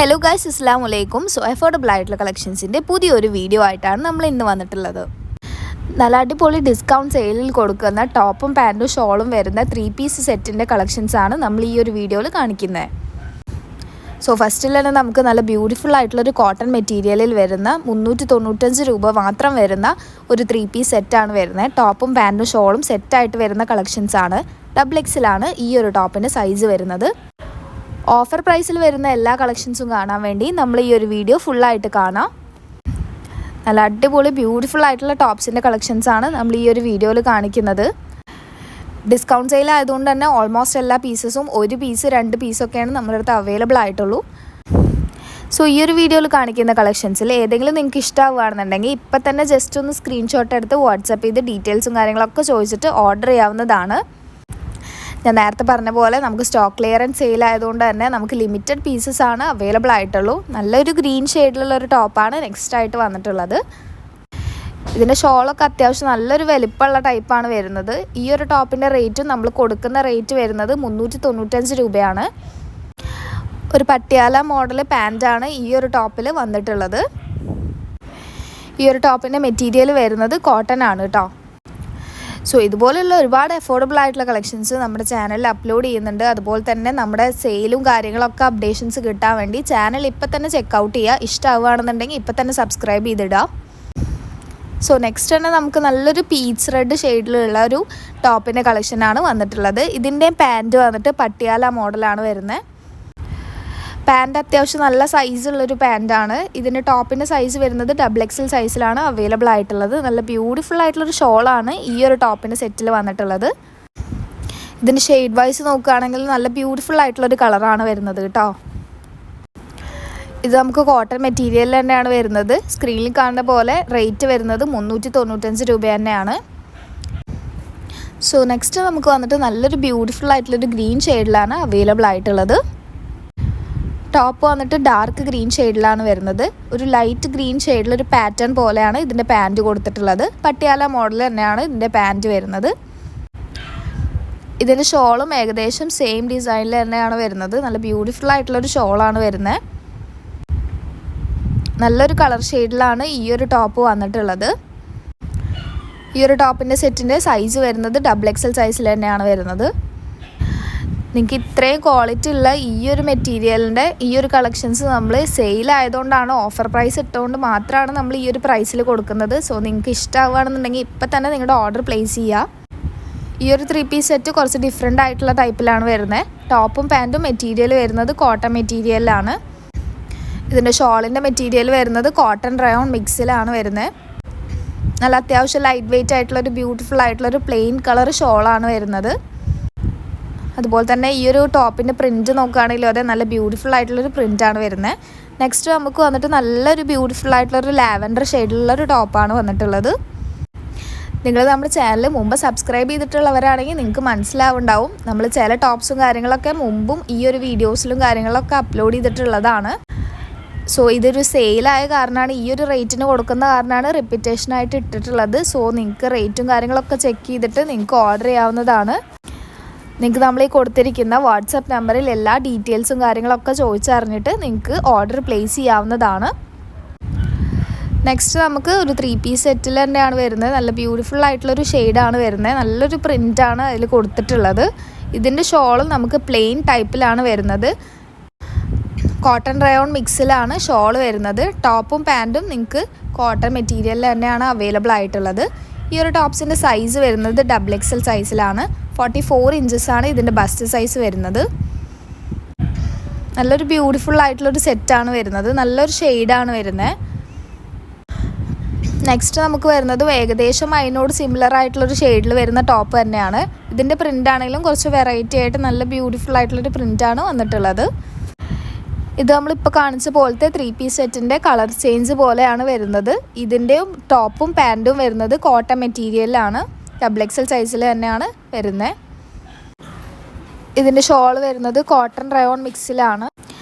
Hello guys, അസ്സലാമു അലൈക്കും. So affordable ആയിട്ടുള്ള കളക്ഷൻസിൻ്റെ പുതിയൊരു വീഡിയോ ആയിട്ടാണ് നമ്മൾ ഇന്ന് വന്നിട്ടുള്ളത്. നല്ല അടിപൊളി ഡിസ്കൗണ്ട് സെയിലിൽ കൊടുക്കുന്ന ടോപ്പും പാൻറ്റും ഷോളും വരുന്ന 3 പീസ് സെറ്റിൻ്റെ കളക്ഷൻസാണ് നമ്മൾ ഈ ഒരു വീഡിയോയിൽ കാണിക്കുന്നത്. സോ ഫസ്റ്റിൽ തന്നെ നമുക്ക് നല്ല ബ്യൂട്ടിഫുൾ ആയിട്ടുള്ളൊരു കോട്ടൺ മെറ്റീരിയലിൽ വരുന്ന 395 രൂപ മാത്രം വരുന്ന ഒരു 3 പീസ് സെറ്റാണ് വരുന്നത്. ടോപ്പും പാൻറ്റും ഷോളും സെറ്റായിട്ട് വരുന്ന കളക്ഷൻസാണ്. XXL ഈ ഒരു ടോപ്പിൻ്റെ സൈസ് വരുന്നത്. ഓഫർ പ്രൈസിൽ വരുന്ന എല്ലാ കളക്ഷൻസും കാണാൻ വേണ്ടി നമ്മൾ ഈ ഒരു വീഡിയോ ഫുള്ളായിട്ട് കാണാം. നല്ല അടിപൊളി ബ്യൂട്ടിഫുൾ ആയിട്ടുള്ള ടോപ്സിൻ്റെ കളക്ഷൻസാണ് നമ്മൾ ഈ ഒരു വീഡിയോയിൽ കാണിക്കുന്നത്. ഡിസ്കൗണ്ട് സെയിൽ ആയതുകൊണ്ട് തന്നെ ഓൾമോസ്റ്റ് എല്ലാ പീസസും 1 പീസ് 2 പീസൊക്കെയാണ് നമ്മുടെ അടുത്ത് അവൈലബിൾ ആയിട്ടുള്ളൂ. സോ ഈ ഒരു വീഡിയോയിൽ കാണിക്കുന്ന കളക്ഷൻസിൽ ഏതെങ്കിലും നിങ്ങൾക്ക് ഇഷ്ടമാവുകയാണെന്നുണ്ടെങ്കിൽ ഇപ്പം തന്നെ ജസ്റ്റ് ഒന്ന് സ്ക്രീൻഷോട്ട് എടുത്ത് വാട്സപ്പ് ചെയ്ത് ഡീറ്റെയിൽസും കാര്യങ്ങളൊക്കെ ചോദിച്ചിട്ട് ഓർഡർ ചെയ്യാവുന്നതാണ്. ഞാൻ നേരത്തെ പറഞ്ഞ പോലെ നമുക്ക് സ്റ്റോക്ക് ക്ലിയറൻസ് സെയിൽ ആയതുകൊണ്ട് തന്നെ നമുക്ക് ലിമിറ്റഡ് പീസസ് ആണ് അവൈലബിൾ ആയിട്ടുള്ളൂ. നല്ലൊരു ഗ്രീൻ ഷെയ്ഡിലുള്ളൊരു ടോപ്പാണ് നെക്സ്റ്റ് ആയിട്ട് വന്നിട്ടുള്ളത്. ഇതിൻ്റെ ഷോളൊക്കെ അത്യാവശ്യം നല്ലൊരു വലിപ്പമുള്ള ടൈപ്പാണ് വരുന്നത്. ഈ ഒരു ടോപ്പിൻ്റെ റേറ്റും നമ്മൾ കൊടുക്കുന്ന റേറ്റ് വരുന്നത് 395 രൂപയാണ്. ഒരു പട്ടിയാല മോഡൽ പാൻറ്റാണ് ഈ ഒരു ടോപ്പിൽ വന്നിട്ടുള്ളത്. ഈ ഒരു ടോപ്പിൻ്റെ മെറ്റീരിയൽ വരുന്നത് കോട്ടൺ ആണ് കേട്ടോ. സോ ഇതുപോലെയുള്ള ഒരുപാട് അഫോർഡബിൾ ആയിട്ടുള്ള കളക്ഷൻസ് നമ്മുടെ ചാനലിൽ അപ്ലോഡ് ചെയ്യുന്നുണ്ട്. അതുപോലെ തന്നെ നമ്മുടെ സെയിലും കാര്യങ്ങളൊക്കെ അപ്ഡേഷൻസ് കിട്ടാൻ വേണ്ടി ചാനൽ ഇപ്പം തന്നെ ചെക്കൗട്ട് ചെയ്യുക. ഇഷ്ടമാവുകയാണെന്നുണ്ടെങ്കിൽ ഇപ്പം തന്നെ സബ്സ്ക്രൈബ് ചെയ്തിടുക. സോ നെക്സ്റ്റ് തന്നെ നമുക്ക് നല്ലൊരു പീച്ച് റെഡ് ഷെയ്ഡിലുള്ള ഒരു ടോപ്പിൻ്റെ കളക്ഷനാണ് വന്നിട്ടുള്ളത്. ഇതിൻ്റെ പാൻറ്റ് വന്നിട്ട് പട്ടിയാല മോഡലാണ് വരുന്നത്. പാൻറ്റ് അത്യാവശ്യം നല്ല സൈസുള്ളൊരു പാൻറ്റാണ്. ഇതിൻ്റെ ടോപ്പിൻ്റെ സൈസ് വരുന്നത് XXL സൈസിലാണ് അവൈലബിൾ ആയിട്ടുള്ളത്. നല്ല ബ്യൂട്ടിഫുൾ ആയിട്ടുള്ളൊരു ഷോളാണ് ഈ ഒരു ടോപ്പിൻ്റെ സെറ്റിൽ വന്നിട്ടുള്ളത്. ഇതിൻ്റെ ഷെയ്ഡ് വൈസ് നോക്കുകയാണെങ്കിൽ നല്ല ബ്യൂട്ടിഫുൾ ആയിട്ടുള്ളൊരു കളറാണ് വരുന്നത് കേട്ടോ. ഇത് നമുക്ക് കോട്ടൺ മെറ്റീരിയൽ തന്നെയാണ് വരുന്നത്. സ്ക്രീനിൽ കാണുന്ന പോലെ റേറ്റ് വരുന്നത് 395 രൂപ തന്നെയാണ്. സോ നെക്സ്റ്റ് നമുക്ക് വന്നിട്ട് നല്ലൊരു ബ്യൂട്ടിഫുൾ ആയിട്ടുള്ളൊരു ഗ്രീൻ ഷെയ്ഡിലാണ് അവൈലബിൾ ആയിട്ടുള്ളത്. ടോപ്പ് വന്നിട്ട് ഡാർക്ക് ഗ്രീൻ ഷെയ്ഡിലാണ് വരുന്നത്. ഒരു ലൈറ്റ് ഗ്രീൻ ഷെയ്ഡിലൊരു പാറ്റേൺ പോലെയാണ് ഇതിൻ്റെ പാൻറ്റ് കൊടുത്തിട്ടുള്ളത്. പട്ടിയാല മോഡൽ തന്നെയാണ് ഇതിൻ്റെ പാൻറ്റ് വരുന്നത്. ഇതിൻ്റെ ഷോളും ഏകദേശം സെയിം ഡിസൈനിൽ തന്നെയാണ് വരുന്നത്. നല്ല ബ്യൂട്ടിഫുൾ ആയിട്ടുള്ളൊരു ഷോളാണ് വരുന്നത്. നല്ലൊരു കളർ ഷെയ്ഡിലാണ് ഈ ഒരു ടോപ്പ് വന്നിട്ടുള്ളത്. ഈ ഒരു ടോപ്പിൻ്റെ സെറ്റിൻ്റെ സൈസ് വരുന്നത് XXL സൈസിൽ തന്നെയാണ് വരുന്നത്. നിങ്ങൾക്ക് ഇത്രയും ക്വാളിറ്റി ഉള്ള ഈ ഒരു മെറ്റീരിയലിൻ്റെ ഈ ഒരു കളക്ഷൻസ് നമ്മൾ സെയിൽ ആയതുകൊണ്ടാണ്, ഓഫർ പ്രൈസ് ഇട്ടുകൊണ്ട് മാത്രമാണ് നമ്മൾ ഈ ഒരു പ്രൈസിൽ കൊടുക്കുന്നത്. സോ നിങ്ങൾക്ക് ഇഷ്ടമാവുകയാണെന്നുണ്ടെങ്കിൽ ഇപ്പം തന്നെ നിങ്ങളുടെ ഓർഡർ പ്ലേസ് ചെയ്യുക. ഈ ഒരു 3 പീസ് സെറ്റ് കുറച്ച് ഡിഫറെൻ്റ് ആയിട്ടുള്ള ടൈപ്പിലാണ് വരുന്നത്. ടോപ്പും പാൻറ്റും മെറ്റീരിയൽ വരുന്നത് കോട്ടൺ മെറ്റീരിയലാണ്. ഇതിൻ്റെ ഷോളിൻ്റെ മെറ്റീരിയൽ വരുന്നത് കോട്ടൺ റയോൺ മിക്സിലാണ് വരുന്നത്. നല്ല അത്യാവശ്യം ലൈറ്റ് വെയ്റ്റ് ആയിട്ടുള്ളൊരു ബ്യൂട്ടിഫുൾ ആയിട്ടുള്ളൊരു പ്ലെയിൻ കളർ ഷോളാണ് വരുന്നത്. അതുപോലെ തന്നെ ഈ ഒരു ടോപ്പിൻ്റെ പ്രിൻറ്റ് നോക്കുകയാണെങ്കിലും അതെ നല്ല ബ്യൂട്ടിഫുൾ ആയിട്ടുള്ളൊരു പ്രിൻറ്റാണ് വരുന്നത്. നെക്സ്റ്റ് നമുക്ക് വന്നിട്ട് നല്ലൊരു ബ്യൂട്ടിഫുൾ ആയിട്ടുള്ളൊരു ലാവൻഡർ ഷെയ്ഡിലുള്ളൊരു ടോപ്പാണ് വന്നിട്ടുള്ളത്. നിങ്ങൾ നമ്മുടെ ചാനൽ മുമ്പ് സബ്സ്ക്രൈബ് ചെയ്തിട്ടുള്ളവരാണെങ്കിൽ നിങ്ങൾക്ക് മനസ്സിലാവുണ്ടാവും. നമ്മൾ ചില ടോപ്സും കാര്യങ്ങളൊക്കെ മുമ്പും ഈ ഒരു വീഡിയോസിലും കാര്യങ്ങളൊക്കെ അപ്ലോഡ് ചെയ്തിട്ടുള്ളതാണ്. സോ ഇതൊരു സെയിലായ കാരണമാണ്, ഈ ഒരു റേറ്റിന് കൊടുക്കുന്ന കാരണമാണ് റിപ്പീറ്റേഷനായിട്ട് ഇട്ടിട്ടുള്ളത്. സോ നിങ്ങൾക്ക് റേറ്റും കാര്യങ്ങളൊക്കെ ചെക്ക് ചെയ്തിട്ട് നിങ്ങൾക്ക് ഓർഡർ ചെയ്യാവുന്നതാണ്. നിങ്ങൾക്ക് നമ്മൾ ഈ കൊടുത്തിരിക്കുന്ന വാട്സപ്പ് നമ്പറിൽ എല്ലാ ഡീറ്റെയിൽസും കാര്യങ്ങളൊക്കെ ചോദിച്ചറിഞ്ഞിട്ട് നിങ്ങൾക്ക് ഓർഡർ പ്ലേസ് ചെയ്യാവുന്നതാണ്. നെക്സ്റ്റ് നമുക്ക് ഒരു 3 പീസ് സെറ്റിൽ തന്നെയാണ് വരുന്നത്. നല്ല ബ്യൂട്ടിഫുൾ ആയിട്ടുള്ളൊരു ഷെയ്ഡാണ് വരുന്നത്. നല്ലൊരു പ്രിൻ്റാണ് അതിൽ കൊടുത്തിട്ടുള്ളത്. ഇതിൻ്റെ ഷോളും നമുക്ക് പ്ലെയിൻ ടൈപ്പിലാണ് വരുന്നത്. കോട്ടൺ റയോൺ മിക്സിലാണ് ഷോൾ വരുന്നത്. ടോപ്പും പാൻറ്റും നിങ്ങൾക്ക് കോട്ടൺ മെറ്റീരിയലിൽ തന്നെയാണ് അവൈലബിൾ ആയിട്ടുള്ളത്. ഈ ഒരു ടോപ്സിൻ്റെ സൈസ് വരുന്നത് XXL സൈസിലാണ്. 44 ഇഞ്ചസാണ് ഇതിൻ്റെ ബസ്റ്റ് സൈസ് വരുന്നത്. നല്ലൊരു ബ്യൂട്ടിഫുൾ ആയിട്ടുള്ളൊരു സെറ്റാണ് വരുന്നത്. നല്ലൊരു ഷെയ്ഡാണ് വരുന്നത്. നെക്സ്റ്റ് നമുക്ക് വരുന്നത് ഏകദേശം അതിനോട് സിമിലർ ആയിട്ടുള്ളൊരു ഷെയ്ഡിൽ വരുന്ന ടോപ്പ് തന്നെയാണ്. ഇതിൻ്റെ പ്രിൻ്റ് ആണെങ്കിലും കുറച്ച് വെറൈറ്റി ആയിട്ട് നല്ല ബ്യൂട്ടിഫുൾ ആയിട്ടുള്ളൊരു പ്രിൻ്റാണ് വന്നിട്ടുള്ളത്. ഇത് നമ്മളിപ്പോൾ കാണിച്ച പോലത്തെ 3 പീസ് സെറ്റിൻ്റെ കളർ ചേഞ്ച് പോലെയാണ് വരുന്നത്. ഇതിൻ്റെ ടോപ്പും പാൻറ്റും വരുന്നത് കോട്ടൺ മെറ്റീരിയലാണ്. XXL സൈസിൽ തന്നെയാണ് വരുന്നത്. ഇതിൻ്റെ ഷോൾ വരുന്നത് കോട്ടൺ റയോൺ മിക്സിലാണ്.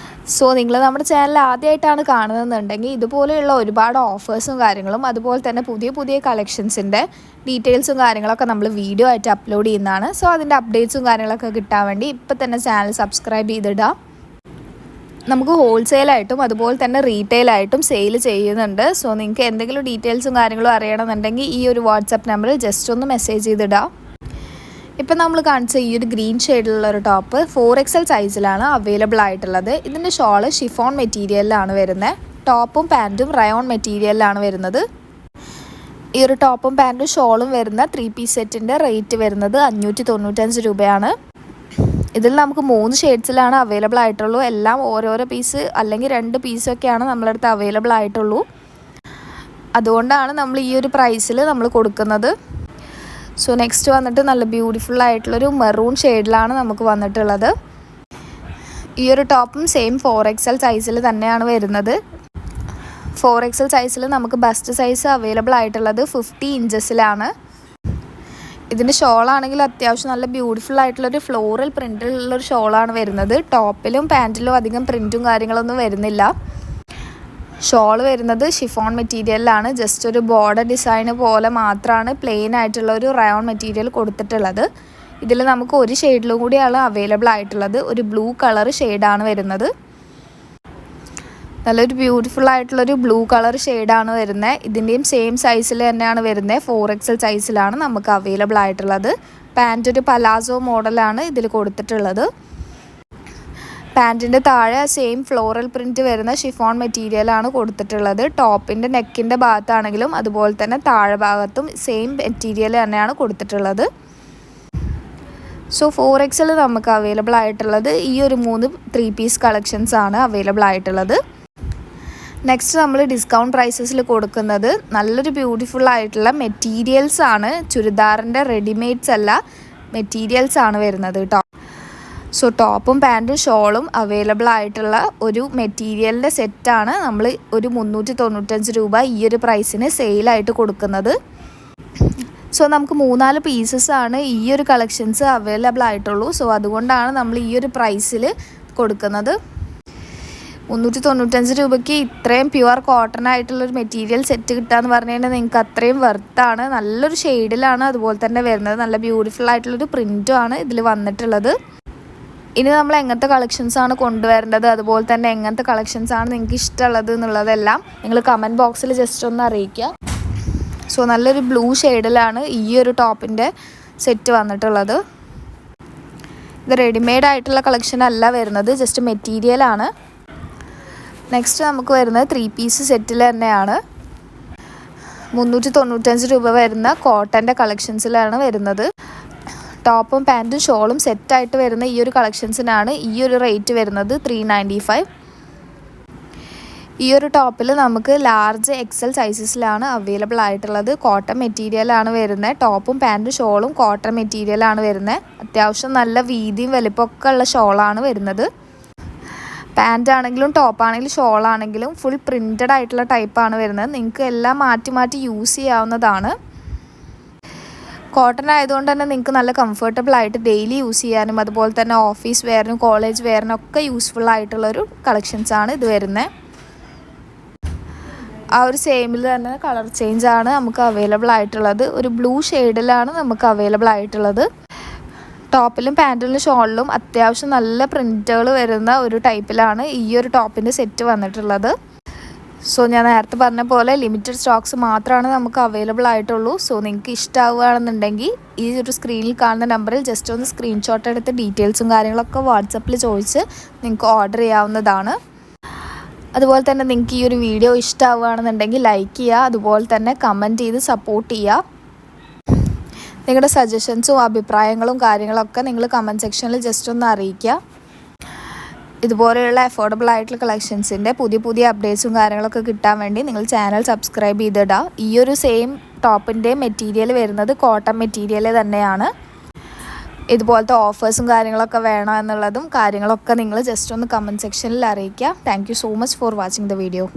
സോ നിങ്ങൾ നമ്മുടെ ചാനൽ ആദ്യമായിട്ടാണ് കാണുന്നതെന്നുണ്ടെങ്കിൽ ഇതുപോലെയുള്ള ഒരുപാട് ഓഫേഴ്സും കാര്യങ്ങളും അതുപോലെ തന്നെ പുതിയ പുതിയ കളക്ഷൻസിൻ്റെ ഡീറ്റെയിൽസും കാര്യങ്ങളൊക്കെ നമ്മൾ വീഡിയോ ആയിട്ട് അപ്ലോഡ് ചെയ്യുന്നതാണ്. സോ അതിൻ്റെ അപ്ഡേറ്റ്സും കാര്യങ്ങളൊക്കെ കിട്ടാൻ വേണ്ടി ഇപ്പം തന്നെ ചാനൽ സബ്സ്ക്രൈബ് ചെയ്തിടുക. നമുക്ക് ഹോൾസെയിലായിട്ടും അതുപോലെ തന്നെ റീറ്റെയിലായിട്ടും സെയിൽ ചെയ്യുന്നുണ്ട്. സോ നിങ്ങൾക്ക് എന്തെങ്കിലും ഡീറ്റെയിൽസും കാര്യങ്ങളും അറിയണമെന്നുണ്ടെങ്കിൽ ഈ ഒരു വാട്സപ്പ് നമ്പറിൽ ജസ്റ്റ് ഒന്ന് മെസ്സേജ് ചെയ്തിടാം. ഇപ്പം നമ്മൾ കാണിച്ച ഈ ഒരു ഗ്രീൻ ഷെയ്ഡിലുള്ള ഒരു ടോപ്പ് 4XL സൈസിലാണ് അവൈലബിൾ ആയിട്ടുള്ളത്. ഇതിൻ്റെ ഷോള് ഷിഫോൺ മെറ്റീരിയലിലാണ് വരുന്നത്. ടോപ്പും പാൻറ്റും റയോൺ മെറ്റീരിയലിലാണ് വരുന്നത്. ഈ ഒരു ടോപ്പും പാൻറ്റും ഷോളും വരുന്ന 3 പീസ് സെറ്റിൻ്റെ റേറ്റ് വരുന്നത് 595 രൂപയാണ്. ഇതിൽ നമുക്ക് 3 ഷെയ്ഡ്സിലാണ് അവൈലബിൾ ആയിട്ടുള്ളൂ. എല്ലാം ഓരോരോ പീസ് അല്ലെങ്കിൽ 2 പീസൊക്കെയാണ് നമ്മളെ അടുത്ത് അവൈലബിൾ ആയിട്ടുള്ളൂ. അതുകൊണ്ടാണ് നമ്മൾ ഈ ഒരു പ്രൈസിൽ നമ്മൾ കൊടുക്കുന്നത്. സോ നെക്സ്റ്റ് വന്നിട്ട് നല്ല ബ്യൂട്ടിഫുൾ ആയിട്ടുള്ളൊരു മെറൂൺ ഷെയ്ഡിലാണ് നമുക്ക് വന്നിട്ടുള്ളത്. ഈ ഒരു ടോപ്പും സെയിം 4XL സൈസിൽ തന്നെയാണ് വരുന്നത്. 4XL സൈസിൽ നമുക്ക് ബസ്റ്റ് സൈസ് അവൈലബിൾ ആയിട്ടുള്ളത് 50 ഇഞ്ചസിലാണ്. ഇതിൻ്റെ ഷോളാണെങ്കിൽ അത്യാവശ്യം നല്ല ബ്യൂട്ടിഫുൾ ആയിട്ടുള്ളൊരു ഫ്ലോറൽ പ്രിൻ്റിലുള്ളൊരു ഷോളാണ് വരുന്നത്. ടോപ്പിലും പാൻറ്റിലും അധികം പ്രിൻറ്റും കാര്യങ്ങളൊന്നും വരുന്നില്ല. ഷോൾ വരുന്നത് ഷിഫോൺ മെറ്റീരിയലിലാണ്. ജസ്റ്റ് ഒരു ബോർഡർ ഡിസൈൻ പോലെ മാത്രമാണ് പ്ലെയിൻ ആയിട്ടുള്ള ഒരു റയോൺ മെറ്റീരിയൽ കൊടുത്തിട്ടുള്ളത്. ഇതിൽ നമുക്ക് ഒരു ഷെയ്ഡിലും കൂടിയാണ് അവൈലബിൾ ആയിട്ടുള്ളത്. ഒരു ബ്ലൂ കളർ ഷെയ്ഡാണ് വരുന്നത്. നല്ലൊരു ബ്യൂട്ടിഫുൾ ആയിട്ടുള്ളൊരു ബ്ലൂ കളർ ഷെയ്ഡാണ് വരുന്നത്. ഇതിൻ്റെയും സെയിം സൈസിൽ തന്നെയാണ് വരുന്നത്. 4XL സൈസിലാണ് നമുക്ക് അവൈലബിൾ ആയിട്ടുള്ളത്. പാൻറ്റ് ഒരു പലാസോ മോഡലാണ് ഇതിൽ കൊടുത്തിട്ടുള്ളത്. പാൻറ്റിൻ്റെ താഴെ സെയിം ഫ്ലോറൽ പ്രിൻറ്റ് വരുന്ന ഷിഫോൺ മെറ്റീരിയലാണ് കൊടുത്തിട്ടുള്ളത്. ടോപ്പിൻ്റെ നെക്കിൻ്റെ ഭാഗത്താണെങ്കിലും അതുപോലെ തന്നെ താഴെ ഭാഗത്തും സെയിം മെറ്റീരിയൽ തന്നെയാണ് കൊടുത്തിട്ടുള്ളത്. സോ 4XL നമുക്ക് അവൈലബിൾ ആയിട്ടുള്ളത് ഈ ഒരു 3 3 പീസ് കളക്ഷൻസ് ആണ് അവൈലബിൾ ആയിട്ടുള്ളത്. നെക്സ്റ്റ് നമ്മൾ ഡിസ്കൗണ്ട് പ്രൈസസിൽ കൊടുക്കുന്നത് നല്ലൊരു ബ്യൂട്ടിഫുൾ ആയിട്ടുള്ള മെറ്റീരിയൽസ് ആണ്. ചുരിദാറിൻ്റെ റെഡിമെയ്ഡ്സ് അല്ല, മെറ്റീരിയൽസ് ആണ് വരുന്നത് കേട്ടോ. സോ ടോപ്പും പാൻറ്റും ഷോളും അവൈലബിൾ ആയിട്ടുള്ള ഒരു മെറ്റീരിയലിൻ്റെ സെറ്റാണ് നമ്മൾ ഒരു 395 രൂപ ഈ ഒരു പ്രൈസിന് സെയിലായിട്ട് കൊടുക്കുന്നത്. സോ നമുക്ക് 3-4 പീസസ് ആണ് ഈ ഒരു കളക്ഷൻസ് അവൈലബിൾ ആയിട്ടുള്ളൂ. സോ അതുകൊണ്ടാണ് നമ്മൾ ഈ ഒരു പ്രൈസിൽ കൊടുക്കുന്നത്. 395 രൂപയ്ക്ക് ഇത്രയും പ്യുവർ കോട്ടൺ ആയിട്ടുള്ളൊരു മെറ്റീരിയൽ സെറ്റ് കിട്ടുകയെന്ന് പറഞ്ഞു കഴിഞ്ഞാൽ നിങ്ങൾക്ക് അത്രയും വെർത്താണ്. നല്ലൊരു ഷെയ്ഡിലാണ് അതുപോലെ തന്നെ വരുന്നത്. നല്ല ബ്യൂട്ടിഫുൾ ആയിട്ടുള്ളൊരു പ്രിൻറ്റും ആണ് ഇതിൽ വന്നിട്ടുള്ളത്. ഇനി നമ്മൾ എങ്ങനത്തെ കളക്ഷൻസാണ് കൊണ്ടുവരേണ്ടത്, അതുപോലെ തന്നെ എങ്ങനത്തെ കളക്ഷൻസാണ് നിങ്ങൾക്ക് ഇഷ്ടമുള്ളത് എന്നുള്ളതെല്ലാം നിങ്ങൾ കമൻറ്റ് ബോക്സിൽ ജസ്റ്റ് ഒന്ന് അറിയിക്കുക. സോ നല്ലൊരു ബ്ലൂ ഷെയ്ഡിലാണ് ഈ ഒരു ടോപ്പിൻ്റെ സെറ്റ് വന്നിട്ടുള്ളത്. ഇത് റെഡിമെയ്ഡ് ആയിട്ടുള്ള കളക്ഷൻ അല്ല വരുന്നത്, ജസ്റ്റ് മെറ്റീരിയലാണ്. നെക്സ്റ്റ് നമുക്ക് വരുന്നത് 3 പീസ് സെറ്റിൽ തന്നെയാണ്. 395 രൂപ വരുന്ന കോട്ടൻ്റെ കളക്ഷൻസിലാണ് വരുന്നത്. ടോപ്പും പാൻറ്റും ഷോളും സെറ്റായിട്ട് വരുന്ന ഈ ഒരു കളക്ഷൻസിനാണ് ഈ ഒരു റേറ്റ് വരുന്നത് 395. ഈ ഒരു ടോപ്പിൽ നമുക്ക് ലാർജ് XL സൈസസിലാണ് അവൈലബിൾ ആയിട്ടുള്ളത്. കോട്ടൺ മെറ്റീരിയലാണ് വരുന്നത്. ടോപ്പും പാൻറ്റും ഷോളും കോട്ടൺ മെറ്റീരിയലാണ് വരുന്നത്. അത്യാവശ്യം നല്ല വീതിയും വലിപ്പമൊക്കെ ഉള്ള ഷോളാണ് വരുന്നത്. പാൻറ്റ് ആണെങ്കിലും ടോപ്പാണെങ്കിലും ഷോളാണെങ്കിലും ഫുൾ പ്രിൻറ്റഡ് ആയിട്ടുള്ള ടൈപ്പാണ് വരുന്നത്. നിങ്ങൾക്ക് എല്ലാം മാറ്റി മാറ്റി യൂസ് ചെയ്യാവുന്നതാണ്. കോട്ടൺ ആയതുകൊണ്ട് തന്നെ നിങ്ങൾക്ക് നല്ല കംഫർട്ടബിൾ ആയിട്ട് ഡെയിലി യൂസ് ചെയ്യാനും അതുപോലെ തന്നെ ഓഫീസ് വെയറിനും കോളേജ് വെയറിനും ഒക്കെ യൂസ്ഫുൾ ആയിട്ടുള്ളൊരു കളക്ഷൻസാണ് ഇത് വരുന്നത്. ആ ഒരു സെയിമിൽ തന്നെ കളർ ചേഞ്ച് ആണ് നമുക്ക് അവൈലബിൾ ആയിട്ടുള്ളത്. ഒരു ബ്ലൂ ഷെയ്ഡിലാണ് നമുക്ക് അവൈലബിൾ ആയിട്ടുള്ളത്. ടോപ്പിലും പാൻറ്റിലും ഷോളിലും അത്യാവശ്യം നല്ല പ്രിൻറ്റുകൾ വരുന്ന ഒരു ടൈപ്പിലാണ് ഈ ഒരു ടോപ്പിൻ്റെ സെറ്റ് വന്നിട്ടുള്ളത്. സോ ഞാൻ നേരത്തെ പറഞ്ഞ പോലെ ലിമിറ്റഡ് സ്റ്റോക്സ് മാത്രമാണ് നമുക്ക് അവൈലബിൾ ആയിട്ടുള്ളൂ. സോ നിങ്ങൾക്ക് ഇഷ്ടമാവുകയാണെന്നുണ്ടെങ്കിൽ ഈ ഒരു സ്ക്രീനിൽ കാണുന്ന നമ്പറിൽ ജസ്റ്റ് ഒന്ന് സ്ക്രീൻഷോട്ട് എടുത്ത് ഡീറ്റെയിൽസും കാര്യങ്ങളൊക്കെ വാട്സപ്പിൽ ചോദിച്ച് നിങ്ങൾക്ക് ഓർഡർ ചെയ്യാവുന്നതാണ്. അതുപോലെ തന്നെ നിങ്ങൾക്ക് ഈ ഒരു വീഡിയോ ഇഷ്ടമാവുകയാണെന്നുണ്ടെങ്കിൽ ലൈക്ക് ചെയ്യുക, അതുപോലെ തന്നെ കമൻറ്റ് ചെയ്ത് സപ്പോർട്ട് ചെയ്യുക. നിങ്ങളുടെ സജഷൻസും അഭിപ്രായങ്ങളും കാര്യങ്ങളൊക്കെ നിങ്ങൾ കമൻറ്റ് സെക്ഷനിൽ ജസ്റ്റ് ഒന്ന് അറിയിക്കുക. ഇതുപോലെയുള്ള അഫോർഡബിൾ ആയിട്ടുള്ള കളക്ഷൻസിൻ്റെ പുതിയ പുതിയ അപ്ഡേറ്റ്സും കാര്യങ്ങളൊക്കെ കിട്ടാൻ വേണ്ടി നിങ്ങൾ ചാനൽ സബ്സ്ക്രൈബ് ചെയ്തിടുക. ഈ ഒരു സെയിം ടോപ്പിൻ്റെ മെറ്റീരിയൽ വരുന്നത് കോട്ടൺ മെറ്റീരിയൽ തന്നെയാണ്. ഇതുപോലത്തെ ഓഫേഴ്സും കാര്യങ്ങളൊക്കെ വേണം എന്നുള്ളതും കാര്യങ്ങളൊക്കെ നിങ്ങൾ ജസ്റ്റ് ഒന്ന് കമൻറ്റ് സെക്ഷനിൽ അറിയിക്കുക. Thank you so much for watching the video.